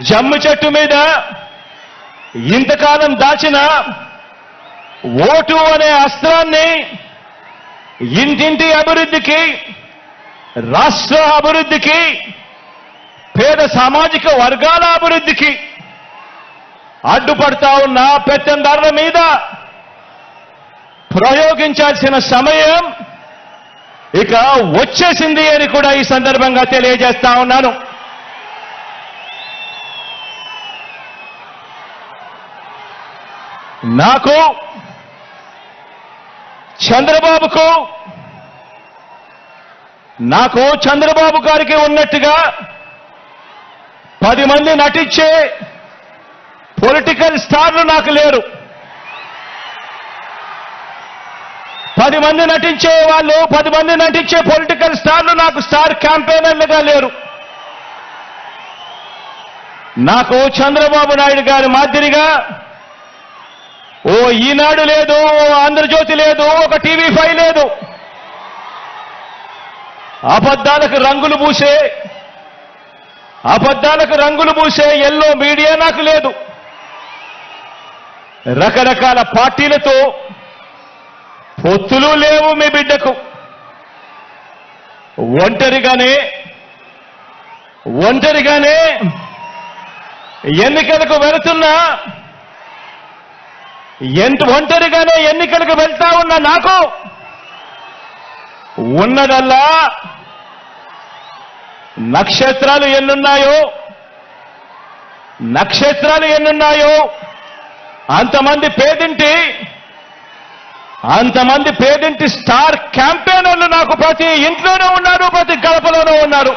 జమ్ము చెట్టు మీద ఇంతకాలం దాచిన ఓటు అనే అస్త్రాన్ని ఇంటింటి అభివృద్ధికి, రాష్ట్ర అభివృద్ధికి, పేద సామాజిక వర్గాల అభివృద్ధికి అడ్డుపడతా ఉన్న పెత్తందారుల మీద ప్రయోగించాల్సిన సమయం ఇక వచ్చేసింది అని కూడా ఈ సందర్భంగా తెలియజేస్తా ఉన్నాను. నాకు, చంద్రబాబు గారికి ఉన్నట్టుగా 10 మంది నటించే పొలిటికల్ స్టార్లు నాకు లేరు. 10 మంది నటించే వాళ్ళు, 10 మంది నటించే పొలిటికల్ స్టార్లు నాకు స్టార్ క్యాంపెయినర్లుగా లేరు. నాకు చంద్రబాబు నాయుడు గారి మాదిరిగా ఓ ఈనాడు లేదు, ఓ ఆంధ్రజ్యోతి లేదు, ఒక టీవీ5 లేదు. అబద్ధాలకు రంగులు పూసే ఎల్లో మీడియా నాకు లేదు. రకరకాల పార్టీలతో పొత్తులు లేవు మీ బిడ్డకు. ఒంటరిగానే ఎన్నికలకు వెళుతున్నా, ఒంటరిగానే ఎన్నికలకు వెళ్తా ఉన్న నాకు ఉన్నదల్లా నక్షత్రాలు ఎన్నున్నాయో అంతమంది పేదింటి స్టార్ క్యాంపెయినర్లు నాకు ప్రతి ఇంట్లోనూ ఉన్నారు, ప్రతి గడపలోనూ ఉన్నారు.